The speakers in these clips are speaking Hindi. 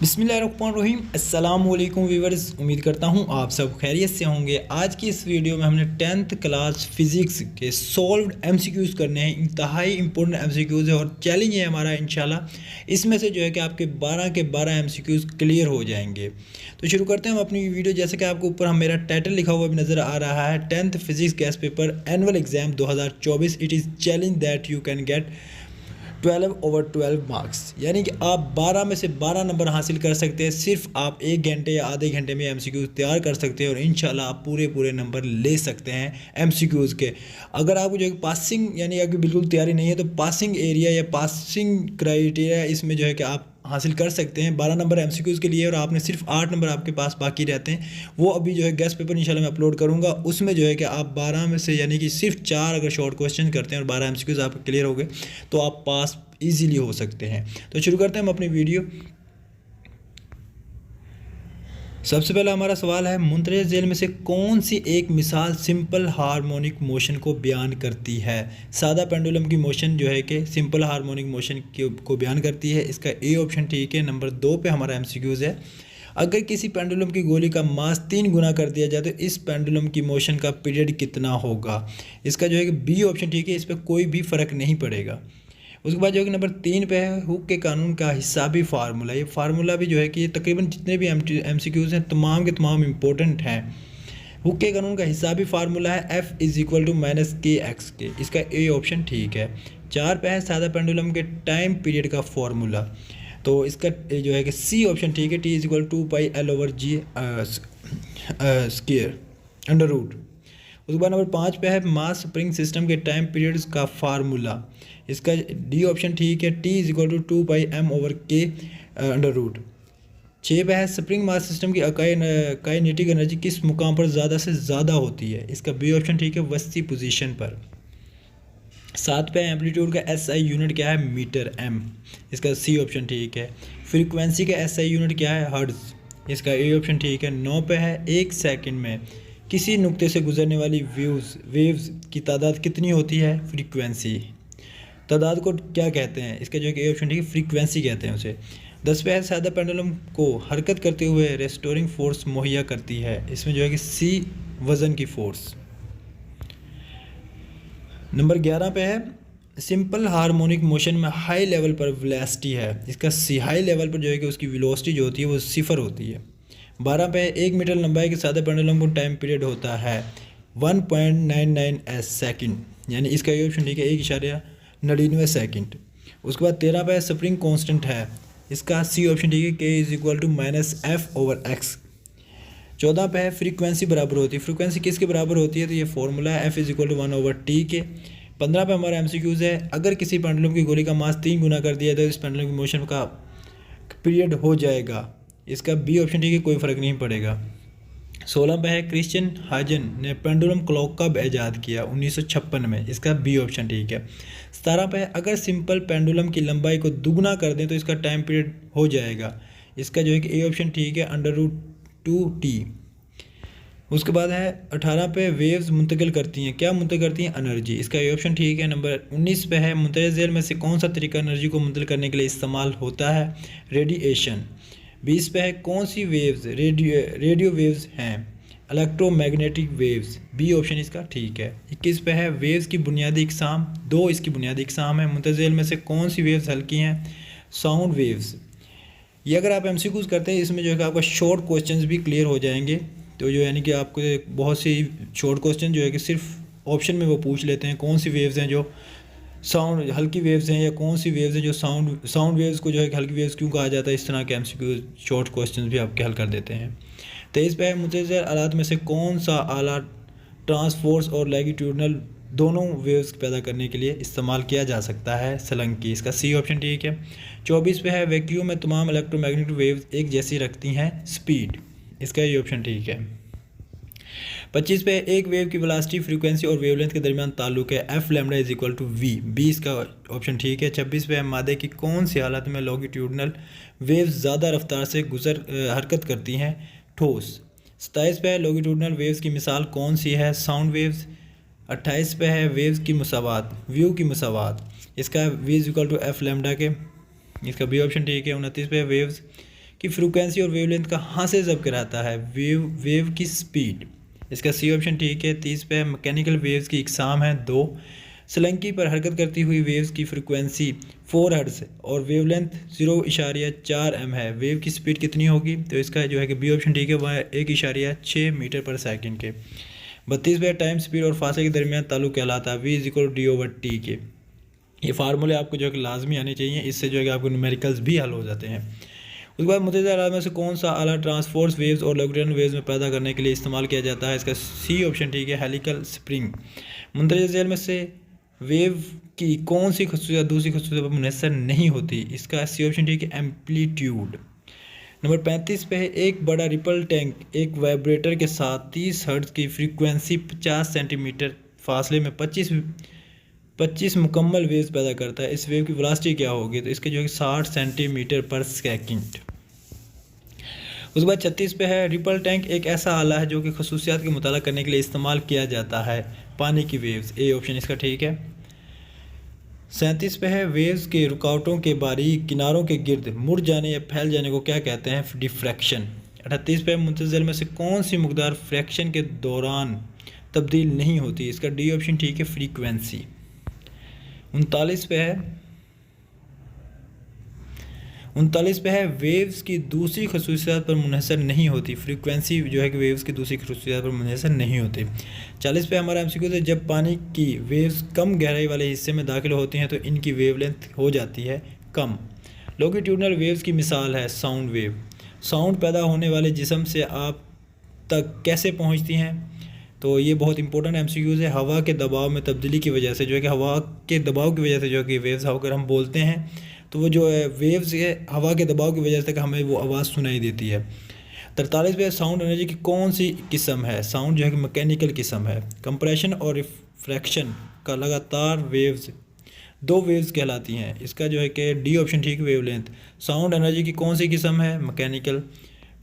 बिस्मिल्लाहिर्रहमानिर्रहीम अस्सलाम वालेकुम व्यूअर्स, उम्मीद करता हूँ आप सब खैरियत से होंगे। आज की इस वीडियो में हमने 10th क्लास फिज़िक्स के सॉल्व्ड एमसीक्यूज़ करने हैं। इंतहाई इंपॉर्टेंट एमसीक्यूज़ है और चैलेंज है हमारा इंशाल्लाह। इसमें से जो है कि आपके 12 के 12 एमसीक्यूज़ क्लियर हो जाएंगे। तो शुरू करते हैं हम अपनी वीडियो। जैसे कि आपको ऊपर हम मेरा टाइटल लिखा हुआ भी नज़र आ रहा है, 10th physics gas paper annual exam 2024, it is challenge that you can get 12/12 marks, यानी कि आप 12 में से 12 नंबर हासिल कर सकते हैं। सिर्फ आप 1 घंटे या आधे घंटे में एमसीक्यूज़ तैयार कर सकते हैं और इंशाल्लाह आप पूरे नंबर ले सकते हैं एमसीक्यूज़ के। अगर आपको जो है पासिंग यानी आपकी बिल्कुल तैयारी नहीं है तो पासिंग एरिया या पासिंग क्राइटेरिया इसमें जो है कि आप हासिल कर सकते हैं 12 नंबर एमसीक्यूज़ के लिए। और आपने सिर्फ 8 नंबर आपके पास बाकी रहते हैं, वो अभी जो है गेस्ट पेपर इंशाल्लाह मैं अपलोड करूंगा। उसमें जो है कि आप 12 में से यानी कि सिर्फ 4 अगर शॉर्ट क्वेश्चन करते हैं और 12 एमसीक्यूज़ आपके क्लियर हो गए तो आप पास इजीली हो सकते हैं। तो शुरू करते हैं हम अपनी वीडियो। सबसे पहला हमारा सवाल है, मुंतज़िल झेल में से कौन सी एक मिसाल सिंपल हार्मोनिक मोशन को बयान करती है। सादा पेंडुलम की मोशन जो है कि सिंपल हार्मोनिक मोशन को बयान करती है। इसका ए ऑप्शन ठीक है। नंबर 2 पे हमारा एमसीक्यूज़ है, अगर किसी पेंडुलम की गोली का मास 3 गुना कर दिया जाए तो इस पेंडुलम की मोशन का पीरियड कितना होगा। इसका जो है कि बी ऑप्शन ठीक है, इस पर कोई भी फ़र्क नहीं पड़ेगा। उसके बाद जो है कि नंबर 3 पे है, हुक के कानून का हिसाबी फार्मूला। ये फार्मूला भी जो है कि तकरीबन जितने भी एमसीक्यूज़ हैं तमाम के तमाम इम्पोर्टेंट हैं। हुक के कानून का हिसाबी फार्मूला है F = -kx। इसका ए ऑप्शन ठीक है। 4 पे है, सादा पेंडुलम के टाइम पीरियड का फार्मूला, तो इसका जो है कि सी ऑप्शन ठीक है। T = 2πL/g square under root. उसके बाद नंबर 5 पे है, मास स्प्रिंग सिस्टम के टाइम पीरियड्स का फार्मूला। इसका डी ऑप्शन ठीक है। T = 2πm/k under root. 6 पे है, स्प्रिंग मास सिस्टम की काइनेटिक एनर्जी किस मुकाम पर ज़्यादा से ज़्यादा होती है। इसका बी ऑप्शन ठीक है, वस्ती पोजीशन पर। 7 पे एम्पलीट्यूड का एसआई यूनिट क्या है, मीटर एम। इसका सी ऑप्शन ठीक है। फ्रीक्वेंसी का एसआई यूनिट क्या है, हर्ट्ज। इसका ए ऑप्शन ठीक है। 9 पे है, 1 सेकंड में किसी नुक्ते से गुजरने वाली वेव्स की तादाद कितनी होती है, फ्रीक्वेंसी। तादाद को क्या कहते हैं, इसका जो है ए ऑप्शन ठीक है, फ्रीक्वेंसी कहते हैं उसे। 10 पे है, सादा पेंडुलम को हरकत करते हुए रेस्टोरिंग फोर्स मुहैया करती है। इसमें जो है कि सी वज़न की फोर्स। नंबर 11 पे है, सिंपल हार्मोनिक मोशन में हाई लेवल पर वेलोसिटी है। इसका सी हाई लेवल पर जो है कि उसकी वेलोसिटी जो होती है वो 0 होती है। 12 पे 1 मीटर लंबाई के सादा पेंडुलम को टाइम पीरियड होता है 1.99 सेकंड, यानी इसका ये ऑप्शन ठीक है, 1.99 सेकंड। उसके बाद 13 पे स्प्रिंग कांस्टेंट है। इसका सी ऑप्शन ठीक है, K = -F/x। 14 पे है, फ्रीक्वेंसी बराबर होती है। फ्रीक्वेंसी किसके बराबर होती है, तो ये फॉर्मूला है F = 1/t के। 15 पे हमारा एमसीक्यूज़ है, अगर किसी पेंडुलम की गोली का मास 3 गुना कर दिया तो इस पेंडुलम की मोशन का पीरियड हो जाएगा। इसका बी ऑप्शन ठीक है, कोई फ़र्क नहीं पड़ेगा। 16 पे है, क्रिश्चियन हाइजन ने पेंडुलम क्लॉक कब ईजाद किया, 1956 में। इसका बी ऑप्शन ठीक है। 17 पे है, अगर सिंपल पेंडुलम की लंबाई को दुगना कर दें तो इसका टाइम पीरियड हो जाएगा। इसका जो है कि ए ऑप्शन ठीक है, √2t। उसके बाद है 18 पे, वेव्स मुंतकिल करती हैं, क्या मुंतकिल करती हैं, एनर्जी। इसका ए ऑप्शन ठीक है। नंबर 19 पे है, मुंतज़िल झेल में से कौन सा तरीका एनर्जी को मुंतकिल करने के लिए इस्तेमाल होता है, रेडिएशन। 20 पे है, कौन सी वेव्स रेडियो वेव्स हैं, इलेक्ट्रोमैग्नेटिक वेव्स। बी ऑप्शन इसका ठीक है। 21 पे है, वेव्स की बुनियादी इकसाम, 2 इसकी बुनियादी इकसाम है। मुंतज़िल झेल में से कौन सी वेव्स हल्की हैं, साउंड वेव्स। ये अगर आप एमसीक्यूज़ करते हैं इसमें जो है कि आपका शॉर्ट क्वेश्चंस भी क्लियर हो जाएंगे। तो जो यानी कि आपको बहुत सी शॉर्ट क्वेश्चन जो है कि सिर्फ ऑप्शन में वो पूछ लेते हैं कौन सी वेव्स हैं जो साउंड हल्की वेव्स हैं, या कौन सी वेव्स हैं जो साउंड वेव्स को जो है कि हल्की वेव्स क्यों कहा जाता है। इस तरह के एमसीक्यू शॉर्ट क्वेश्चंस भी आपके हल कर देते हैं। 23 पे मुतज़िल आलात में से कौन सा आला ट्रांसफोर्स और लैंगिट्यूडनल दोनों वेव्स पैदा करने के लिए इस्तेमाल किया जा सकता है, सलंकी। इसका सी ऑप्शन ठीक है। 24 पे है, वैक्यूम में तमाम इलेक्ट्रोमैग्नेटिक वेव्स एक जैसी रखती हैं स्पीड। इसका ये ऑप्शन ठीक है। 25 पे, एक वेव की वेलोसिटी, फ्रीक्वेंसी और वेवलेंथ के दरमियान ताल्लुक है, F = v। बी इसका ऑप्शन ठीक है। 26 पे, मादे की कौन सी हालत में लॉन्गिट्यूडनल वेव्स ज़्यादा रफ्तार से हरकत करती हैं, ठोस। 27 पे, लॉन्गिट्यूडनल वेव्स की मिसाल कौन सी है, साउंड वेव्स। 28 पे है, वेव्स की मसावात, व्यू की मसावात। इसका v = F के। इसका बी ऑप्शन ठीक है। 29 पे, वेव्स की फ्रीक्वेंसी और वेवलेंथ कहाँ से जब कराता है? वेव की स्पीड। इसका सी ऑप्शन ठीक है। 30 पे मैकेनिकल वेव्स की इकसाम है 2। सलंकी पर हरकत करती हुई वेव्स की फ्रीक्वेंसी 4 हर्ट्ज और वेवलेंथ 0.4 m है। वेव की स्पीड कितनी होगी? तो इसका जो है कि बी ऑप्शन ठीक है, वह 1.6 मीटर पर सेकंड के। 32 पे टाइम स्पीड और फासले के दरमियान ताल्लुक कहलाता है v=d/t के। ये फार्मूले आपको जो है कि लाजमी आने चाहिए, इससे जो है कि आपको न्यूमेरिकल्स भी हल हो जाते हैं। उसके बाद मुतहदा अरब में से कौन सा आला ट्रांसफोर्स वेव्स और लॉन्गिट्यूडनल वेव्स में पैदा करने के लिए इस्तेमाल किया जाता है? इसका सी ऑप्शन ठीक है, हेलिकल स्प्रिंग। मुंदरजा झैल में से वेव की कौन सी खसूसियत दूसरी खसूसियत पर मुनहसर नहीं होती? इसका सी ऑप्शन ठीक है, एम्पलीट्यूड। नंबर 35 पे है, एक बड़ा रिपल टैंक एक वाइब्रेटर के साथ 30 हर्ट्ज की फ्रीक्वेंसी 50 सेंटीमीटर फासले में 25 मुकम्मल वेव्स पैदा करता है। इस वेव की वेलोसिटी क्या होगी? तो इसके जो है 60 सेंटीमीटर पर सेकंड। उसके बाद 36 पे है, रिपल टैंक एक ऐसा आला है जो कि खसूसियात के मुताला करने के लिए इस्तेमाल किया जाता है। पानी की वेव्स, ए ऑप्शन इसका ठीक है। 37 पे है, वेव्स के रुकावटों के बारीक किनारों के गिर्द मुड़ जाने या फैल जाने को क्या कहते हैं? डिफ्रैक्शन। 38 पे, मुतज़िल में से कौन सी मकदार फ्रैक्शन के दौरान तब्दील नहीं होती? इसका डी ऑप्शन ठीक है, फ्रीक्वेंसी। 39 पे है, वेव्स की दूसरी खसूसियात पर मुनहसर नहीं होती। फ्रीक्वेंसी जो है कि वेव्स की दूसरी खसूसियात पर मुनहसर नहीं होती। 40 पे हमारा एमसीक्यू है, जब पानी की वेव्स कम गहराई वाले हिस्से में दाखिल होती हैं तो इनकी वेवलेंथ हो जाती है कम। लॉन्गिट्यूडनल वेव्स की मिसाल है साउंड वेव। साउंड पैदा होने वाले जिस्म से आप तक कैसे पहुँचती हैं? तो ये बहुत इंपॉर्टेंट एमसीक्यूज़ है। हवा के दबाव में तब्दीली की वजह से जो है कि हवा के दबाव की वजह से जो है कि वेव्स अगर हम बोलते हैं तो वो जो है वेव्स है हवा के दबाव की वजह से हमें वो आवाज़ सुनाई देती है। 43 पे, साउंड एनर्जी की कौन सी किस्म है? साउंड जो है कि मैकेनिकल किस्म है। कंप्रेशन और रिफ्रैक्शन का लगातार वेव्स 2 वेव्स कहलाती हैं। इसका जो है कि डी ऑप्शन ठीक, वेवलेंथ। साउंड एनर्जी की कौन सी किस्म है? मैकेनिकल।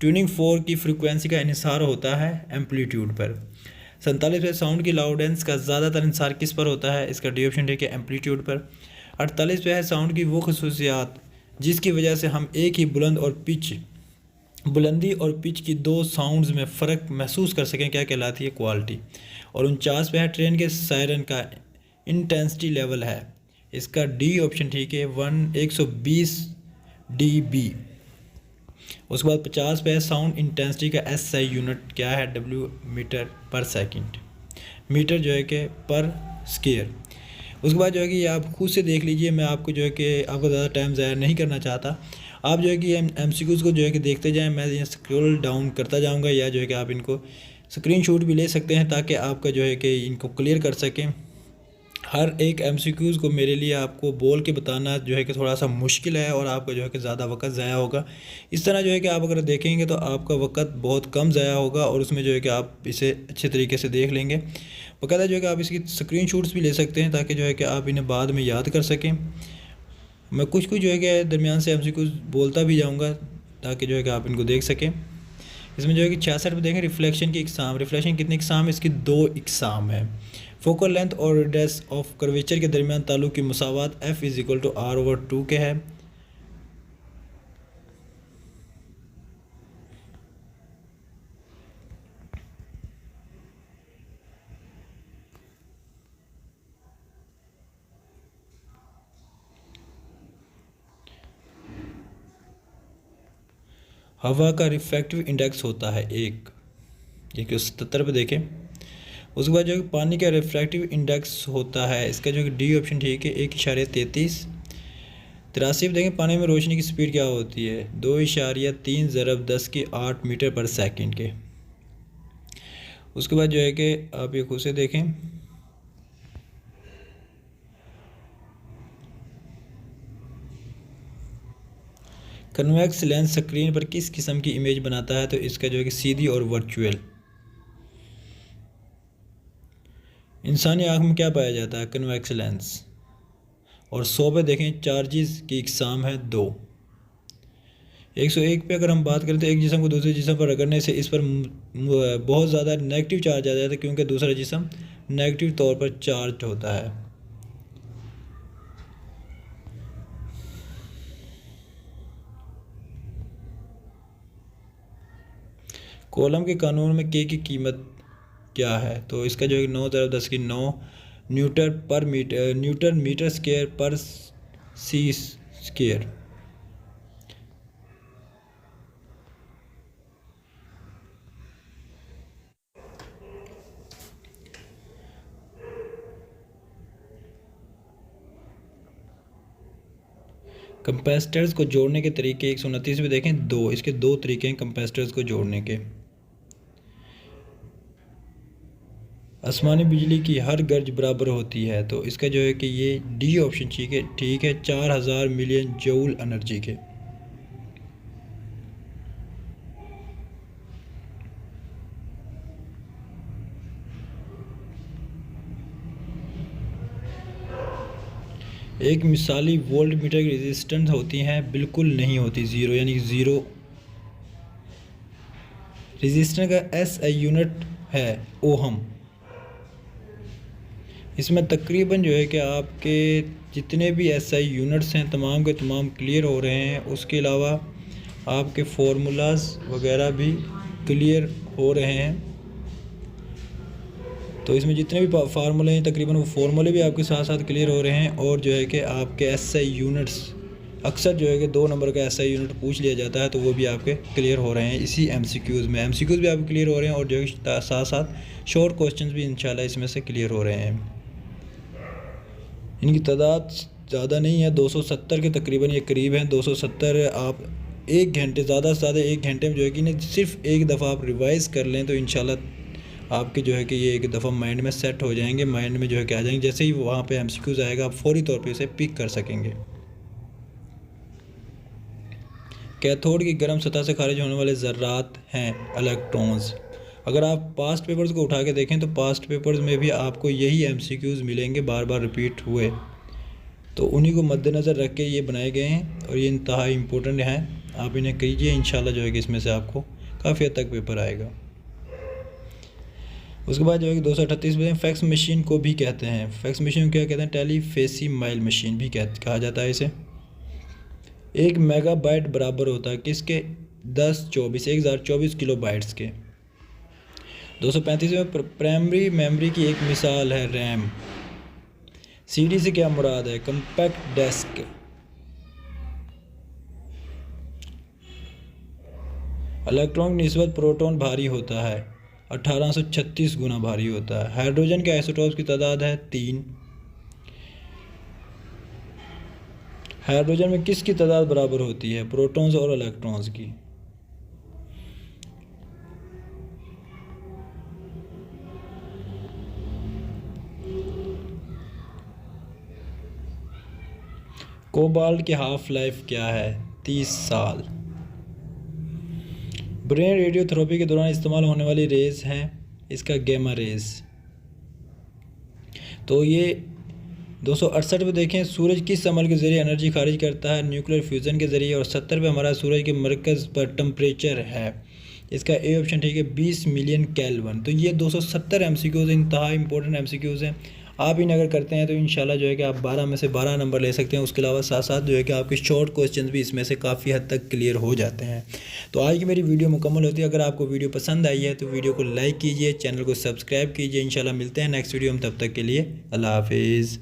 ट्यूनिंग फोर्क की फ्रीक्वेंसी का इन्हिसार होता है एम्पलीट्यूड पर। 47 पे, साउंड की लाउडेंस का ज़्यादातर इंसार किस पर होता है? इसका डी ऑप्शन ठीक है, एम्पलीट्यूड पर। 48 पे है, साउंड की वो खसूसियात जिसकी वजह से हम एक ही बुलंदी और पिच की 2 साउंड्स में फ़र्क महसूस कर सकें क्या कहलाती है? क्वालिटी। और 49 पे है, ट्रेन के सायरन का इंटेंसिटी लेवल है। इसका डी ऑप्शन ठीक है, 120 dB। उसके बाद 50 पे है, साउंड इंटेंसिटी का SI यूनिट क्या है? W मीटर पर सेकंड। मीटर जो है कि पर स्क्वायर। उसके बाद जो है कि आप खुद से देख लीजिए, मैं आपको जो है कि आपको ज़्यादा टाइम ज़ाया नहीं करना चाहता। आप जो है कि MCQs को जो है कि देखते जाएं, मैं यहाँ स्क्रॉल डाउन करता जाऊँगा, या जो है कि आप इनको स्क्रीनशॉट भी ले सकते हैं ताकि आपका जो है कि इनको क्लियर कर सकें। हर एक MCQs को मेरे लिए आपको बोल के बताना जो है कि थोड़ा सा मुश्किल है और आपका जो है कि ज़्यादा वक्त ज़ाया होगा। इस तरह जो है कि आप अगर देखेंगे तो आपका वक्त बहुत कम ज़ाया होगा और उसमें जो है कि आप इसे अच्छे तरीके से देख लेंगे। बाकायदा जो है कि आप इसकी स्क्रीनशॉट्स भी ले सकते हैं ताकि जो है कि आप इन्हें बाद में याद कर सकें। मैं कुछ जो है कि दरमियान से MCQs बोलता भी जाऊँगा ताकि जो है कि आप इनको देख सकें। इसमें जो है कि 66 पे देखें, रिफ्लेक्शन की इकसाम। रिफ्लेक्शन कितनी इकसाम है? इसकी 2 इकसाम है। फोकल लेंथ और रेडियस ऑफ कर्वेचर के दरमियान ताल्लुक की मुसावात F=R/2 के है। हवा का रिफ्रैक्टिव इंडेक्स होता है 1। देखिए 77 पे देखें। उसके बाद जो है पानी का रिफ्रैक्टिव इंडेक्स होता है, इसका जो डी ऑप्शन ठीक है, 1.33। 83 पे देखें, पानी में रोशनी की स्पीड क्या होती है? 2.3 × 10⁸ मीटर पर सेकंड के। उसके बाद जो है कि आप ये खुद से देखें। कन्वेक्स लेंस स्क्रीन पर किस किस्म की इमेज बनाता है? तो इसका जो है कि सीधी और वर्चुअल। इंसानी आँख में क्या पाया जाता है? Convex lens. और 100 पे देखें, चार्जेस की इकसाम है 2। 101 पे अगर हम बात करें तो एक जिस्म को दूसरे जिस्म पर रगड़ने से इस पर बहुत ज़्यादा नेगेटिव चार्ज आ जाता है क्योंकि दूसरा जिस्म नेगेटिव तौर पर चार्ज होता है। कॉलम के कानून में के की कीमत क्या है? तो इसका जो है 9 × 10⁹ न्यूटन मीटर स्क्वायर पर सी स्क्वायर। कंपेस्टर्स को जोड़ने के तरीके 129 में देखें, इसके दो तरीके हैं कंपेस्टर्स को जोड़ने के। आसमानी बिजली की हर गर्ज बराबर होती है, तो इसका जो है कि ये डी ऑप्शन ठीक है 4000 मिलियन जूल एनर्जी के। एक मिसाली वोल्ट मीटर की रेजिस्टेंस होती हैं, बिल्कुल नहीं होती, ज़ीरो, यानी ज़ीरो। रेजिस्टेंस का एसआई यूनिट है ओहम। इसमें तकरीबन जो है कि आपके जितने भी एसआई यूनिट्स हैं तमाम के तमाम क्लियर हो रहे हैं। उसके अलावा आपके फार्मूलाज वगैरह भी क्लियर हो रहे हैं। तो इसमें जितने भी फार्मूले हैं तकरीबन वो फार्मूले भी आपके साथ साथ क्लियर हो रहे हैं। और जो है कि आपके एसआई यूनिट्स, अक्सर जो है कि 2 नंबर का एसआई यूनिट पूछ लिया जाता है, तो वो भी आपके क्लियर हो रहे हैं इसी एमसीक्यूज़ में। एमसीक्यूज़ भी आपके क्लियर हो रहे हैं और जो है साथ साथ शॉर्ट क्वेश्चंस भी इंशाल्लाह इसमें से क्लियर हो रहे हैं। इनकी तादाद ज़्यादा नहीं है, 270 के तकरीबन ये करीब हैं। 270 आप 1 घंटे, ज़्यादा से ज़्यादा 1 घंटे में जो है कि नहीं सिर्फ एक दफ़ा आप रिवाइज़ कर लें तो इंशाल्लाह आपके जो है कि ये एक दफ़ा माइंड में सेट हो जाएंगे, माइंड में जो है कि आ जाएंगे। जैसे ही वहाँ पे एमसीक्यूज़ आएगा आप फौरी तौर पे इसे पिक कर सकेंगे। कैथोड की गर्म सतह से खारिज होने वाले ज़र्रात हैं इलेक्ट्रॉन्स। अगर आप पास्ट पेपर्स को उठा के देखें तो पास्ट पेपर्स में भी आपको यही एमसीक्यूज़ मिलेंगे, बार बार रिपीट हुए। तो उन्हीं को मद्देनज़र रख के ये बनाए गए हैं और ये इंतहा इम्पोर्टेंट हैं। आप इन्हें कीजिए, इंशाल्लाह जो है कि इसमें से आपको काफ़ी हद तक पेपर आएगा। उसके बाद जो है कि 238 में फैक्स मशीन को भी कहते हैं। फैक्स मशीन क्या कहते हैं? टेलीफेसिमाइल मशीन भी कहा जाता है इसे। 1 मेगाबाइट बराबर होता है किसके? 1024 किलो बाइट्स के। 235 में प्राइमरी मेमोरी की एक मिसाल है रैम। सीडी से क्या मुराद है? Compact disc. इलेक्ट्रॉन की निस्बत प्रोटॉन भारी होता है, 1836 गुना भारी होता है। हाइड्रोजन के आइसोटोप्स की तादाद है 3। हाइड्रोजन में किसकी तादाद बराबर होती है? प्रोटॉन्स और इलेक्ट्रॉन्स की। कोबाल्ट की हाफ लाइफ क्या है? 30 साल। ब्रेन रेडियोथेरेपी के दौरान इस्तेमाल होने वाली रेज हैं, इसका गैमा रेज। तो ये 268 पे देखें, सूरज किस अमल के ज़रिए एनर्जी खारिज करता है? न्यूक्लियर फ्यूज़न के ज़रिए। और 70 पे हमारा सूरज के मरकज़ पर टेम्परेचर है, इसका ए ऑप्शन ठीक है 20 मिलियन केल्विन। तो ये 270 एमसीक्यूज़ इंतहा इंपॉर्टेंट एमसीक्यूज़ हैं। आप इन अगर करते हैं तो इंशाल्लाह जो है कि आप 12 में से 12 नंबर ले सकते हैं। उसके अलावा साथ साथ जो है कि आपके शॉर्ट क्वेश्चंस भी इसमें से काफ़ी हद तक क्लियर हो जाते हैं। तो आज की मेरी वीडियो मुकम्मल होती है। अगर आपको वीडियो पसंद आई है तो वीडियो को लाइक कीजिए, चैनल को सब्सक्राइब कीजिए। इंशाल्लाह मिलते हैं नेक्स्ट वीडियो में, तब तक के लिए अल्लाह हाफिज़।